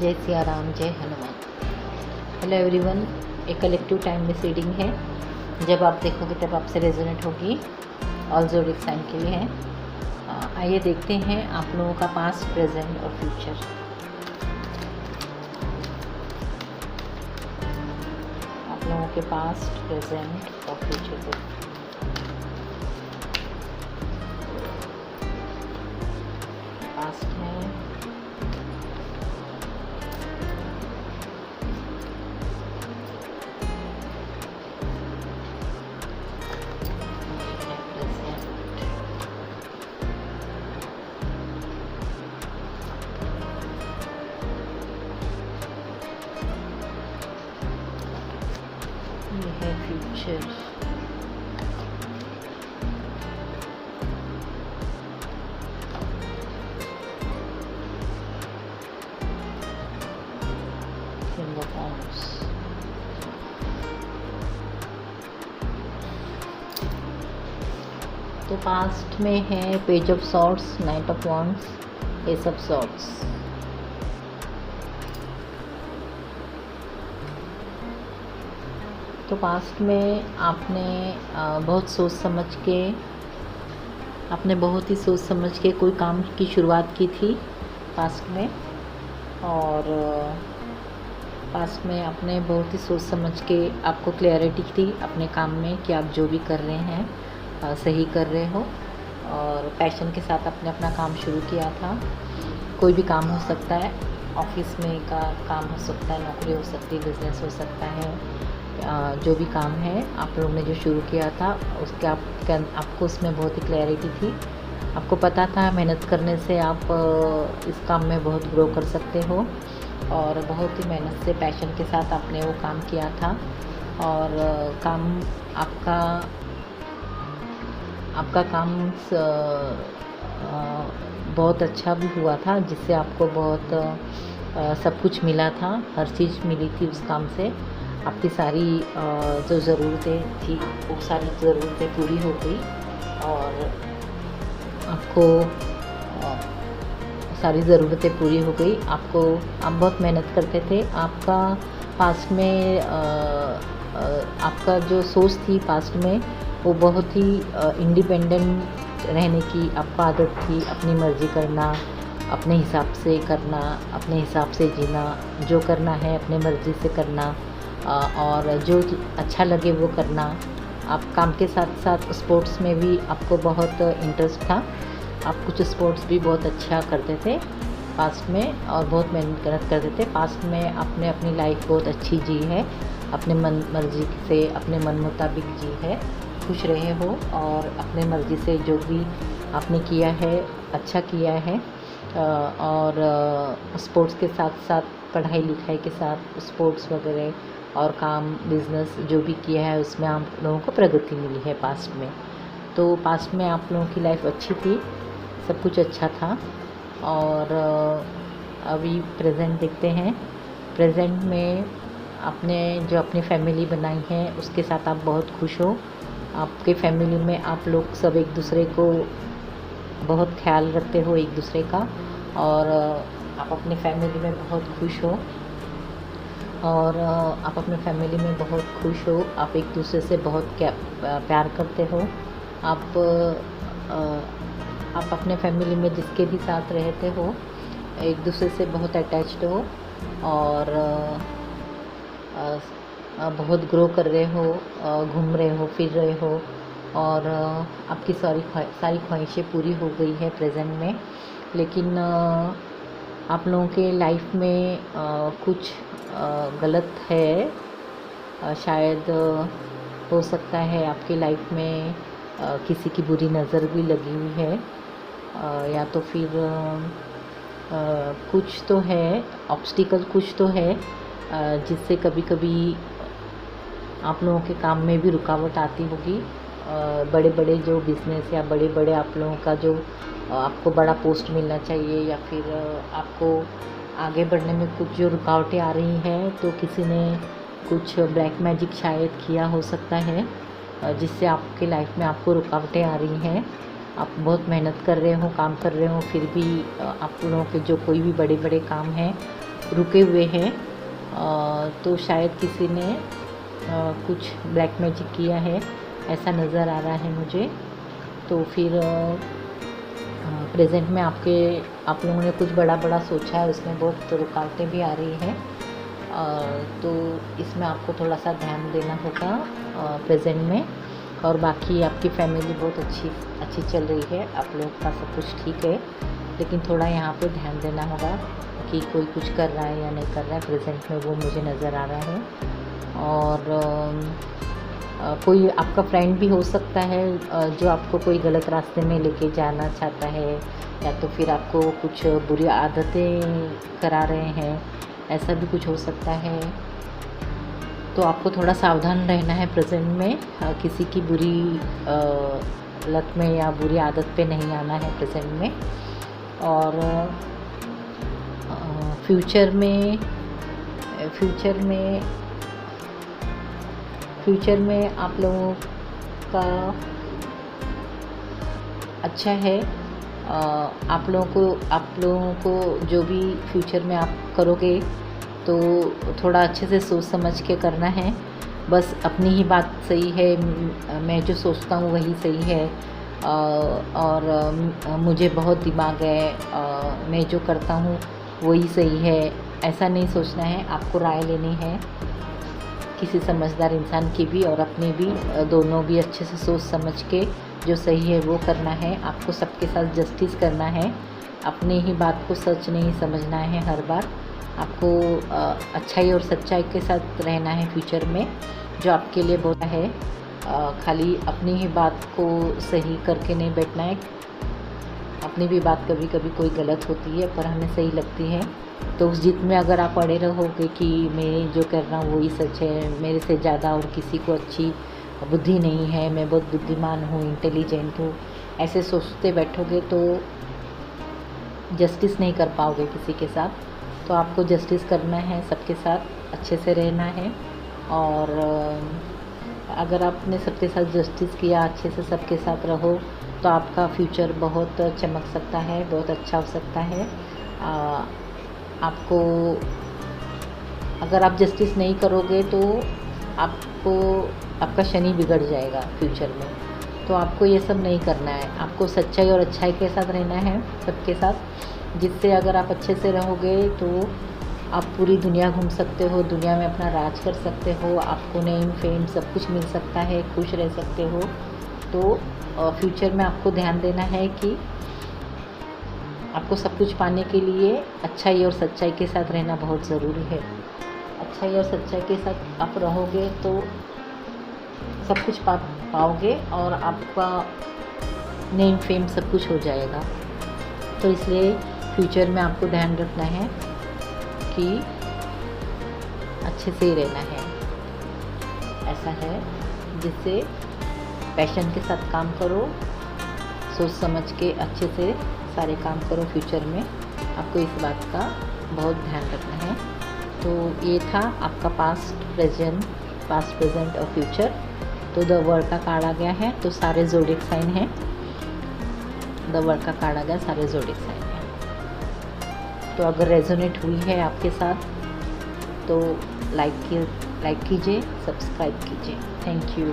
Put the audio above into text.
जय सिया राम, जय Hanuman. Hello everyone, एक कलेक्टिव टाइम में रीडिंग है। जब आप देखोगे तब आपसे रेजोनेट होगी। ऑल ज़ोडिक साइन के लिए है। आइए देखते हैं आप लोगों का पास्ट, प्रेजेंट और फ्यूचर। आप लोगों के पास्ट, प्रेजेंट और फ्यूचर को पास्ट है, ये है फ्यूचर। King of wands. तो पास्ट में है page of swords, night of wands, S of swords. तो पास्ट में आपने बहुत सोच समझ के कोई काम की शुरुआत की थी पास्ट में। और पास्ट में आपने बहुत ही सोच समझ के, आपको क्लैरिटी थी अपने काम में कि आप जो भी कर रहे हैं सही कर रहे हो। और पैशन के साथ आपने अपना काम शुरू किया था। कोई भी काम हो सकता है, ऑफिस में का काम हो सकता है, नौकरी हो सकती है, बिजनेस हो सकता है। जो भी काम है आप लोगों ने जो शुरू किया था उसके आपको उसमें बहुत ही क्लैरिटी थी। आपको पता था मेहनत करने से आप इस काम में बहुत ग्रो कर सकते हो। और बहुत ही मेहनत से, पैशन के साथ आपने वो काम किया था। और काम आपका काम बहुत अच्छा भी हुआ था, जिससे आपको बहुत सब कुछ मिला था। हर चीज़ मिली थी उस काम से। आपकी सारी जो ज़रूरतें थी वो सारी ज़रूरतें पूरी हो गई। और आपको सारी ज़रूरतें पूरी हो गई। आप बहुत मेहनत करते थे। आपका पास्ट में आपका जो सोच थी पास्ट में, वो बहुत ही इंडिपेंडेंट रहने की आपको आदत थी। अपनी मर्ज़ी करना, अपने हिसाब से करना, अपने हिसाब से जीना, जो करना है अपने मर्ज़ी से करना। और जो अच्छा लगे वो करना। आप काम के साथ साथ स्पोर्ट्स में भी आपको बहुत इंटरेस्ट था। आप कुछ स्पोर्ट्स भी बहुत अच्छा करते थे पास्ट में, और बहुत मेहनत करते थे। पास्ट में आपने अपनी लाइफ बहुत अच्छी जी है, अपने मन मर्ज़ी से, अपने मन मुताबिक जी है, खुश रहे हो। और अपने मर्ज़ी से जो भी आपने किया है अच्छा किया है। और स्पोर्ट्स के साथ साथ पढ़ाई लिखाई के साथ स्पोर्ट्स वगैरह और काम, बिज़नेस जो भी किया है उसमें आप लोगों को प्रगति मिली है पास्ट में। तो पास्ट में आप लोगों की लाइफ अच्छी थी, सब कुछ अच्छा था। और अभी प्रेजेंट देखते हैं। प्रेजेंट में आपने जो अपनी फैमिली बनाई है उसके साथ आप बहुत खुश हो। आपके फैमिली में आप लोग सब एक दूसरे को बहुत ख्याल रखते हो एक दूसरे का। और आप अपनी फैमिली में बहुत खुश हो। और आप अपने फैमिली में बहुत खुश हो। आप एक दूसरे से बहुत प्यार करते हो। आप अपने फैमिली में जिसके भी साथ रहते हो एक दूसरे से बहुत अटैच्ड हो। और बहुत ग्रो कर रहे हो, घूम रहे हो, फिर रहे हो। और आपकी सारी ख्वाहिशें पूरी हो गई है प्रेजेंट में। लेकिन आप लोगों के लाइफ में कुछ गलत है। शायद हो सकता है आपकी लाइफ में किसी की बुरी नज़र भी लगी हुई है। या तो फिर कुछ तो है, ऑब्स्टिकल कुछ तो है, जिससे कभी कभी आप लोगों के काम में भी रुकावट आती होगी। बड़े बड़े जो बिज़नेस या बड़े बड़े आप लोगों का जो आपको बड़ा पोस्ट मिलना चाहिए, या फिर आपको आगे बढ़ने में कुछ जो रुकावटें आ रही हैं, तो किसी ने कुछ ब्लैक मैजिक शायद किया हो सकता है, जिससे आपके लाइफ में आपको रुकावटें आ रही हैं। आप बहुत मेहनत कर रहे हो, काम कर रहे हो, फिर भी आप लोगों के जो कोई भी बड़े बड़े काम हैं रुके हुए हैं। तो शायद किसी ने कुछ ब्लैक मैजिक किया है, ऐसा नज़र आ रहा है मुझे। तो फिर प्रेजेंट में आप लोगों ने कुछ बड़ा बड़ा सोचा है, उसमें बहुत रुकावटें भी आ रही हैं। तो इसमें आपको थोड़ा सा ध्यान देना होगा प्रेजेंट में। और बाकी आपकी फैमिली बहुत अच्छी चल रही है, आप लोग का सब कुछ ठीक है, लेकिन थोड़ा यहाँ पे ध्यान देना होगा कि कोई कुछ कर रहा है या नहीं कर रहा है प्रेजेंट में, वो मुझे नज़र आ रहा है। और कोई आपका फ्रेंड भी हो सकता है जो आपको कोई गलत रास्ते में लेके जाना चाहता है, या तो फिर आपको कुछ बुरी आदतें करा रहे हैं, ऐसा भी कुछ हो सकता है। तो आपको थोड़ा सावधान रहना है प्रेजेंट में, किसी की बुरी लत में या बुरी आदत पे नहीं आना है प्रेजेंट में। और फ्यूचर में आप लोगों का अच्छा है। आप लोगों को जो भी फ्यूचर में आप करोगे तो थोड़ा अच्छे से सोच समझ के करना है। बस अपनी ही बात सही है, मैं जो सोचता हूँ वही सही है, और मुझे बहुत दिमाग है, मैं जो करता हूँ वही सही है, ऐसा नहीं सोचना है। आपको राय लेनी है किसी समझदार इंसान की भी और अपनी भी, दोनों भी अच्छे से सोच समझ के जो सही है वो करना है। आपको सबके साथ जस्टिस करना है, अपनी ही बात को सच नहीं समझना है हर बार। आपको अच्छाई और सच्चाई के साथ रहना है फ्यूचर में, जो आपके लिए बहुत है। खाली अपनी ही बात को सही करके नहीं बैठना है। अपनी भी बात कभी कभी कोई गलत होती है पर हमें सही लगती है, तो उस जिद में अगर आप अड़े रहोगे कि मैं जो कर रहा हूँ वही सच है, मेरे से ज़्यादा और किसी को अच्छी बुद्धि नहीं है, मैं बहुत बुद्धिमान हूँ, इंटेलिजेंट हूँ, ऐसे सोचते बैठोगे तो जस्टिस नहीं कर पाओगे किसी के साथ। तो आपको जस्टिस करना है, सबके साथ अच्छे से रहना है। और अगर आपने सबके साथ जस्टिस किया, अच्छे से सबके साथ रहो, तो आपका फ्यूचर बहुत चमक सकता है, बहुत अच्छा हो सकता है। आपको अगर आप जस्टिस नहीं करोगे तो आपका शनि बिगड़ जाएगा फ्यूचर में। तो आपको ये सब नहीं करना है, आपको सच्चाई और अच्छाई के साथ रहना है सबके साथ, जिससे अगर आप अच्छे से रहोगे तो आप पूरी दुनिया घूम सकते हो, दुनिया में अपना राज कर सकते हो, आपको नेम फेम सब कुछ मिल सकता है, खुश रह सकते हो। तो फ्यूचर में आपको ध्यान देना है कि आपको सब कुछ पाने के लिए अच्छाई और सच्चाई के साथ रहना बहुत ज़रूरी है। अच्छाई और सच्चाई के साथ आप रहोगे तो सब कुछ पाओगे और आपका नेम फेम सब कुछ हो जाएगा। तो इसलिए फ्यूचर में आपको ध्यान रखना है कि अच्छे से ही रहना है, ऐसा है। जिससे पैशन के साथ काम करो, सोच समझ के अच्छे से सारे काम करो फ्यूचर में, आपको इस बात का बहुत ध्यान रखना है। तो ये था आपका पास्ट प्रेजेंट और फ्यूचर। तो द वर्ल्ड का कार्ड आ गया है, तो सारे ज़ोडिएक साइन हैं। द वर्ल्ड का कार्ड आ गया, सारे ज़ोडिएक साइन हैं। तो अगर रेजोनेट हुई है आपके साथ तो लाइक कीजिए, सब्सक्राइब कीजिए। Thank you.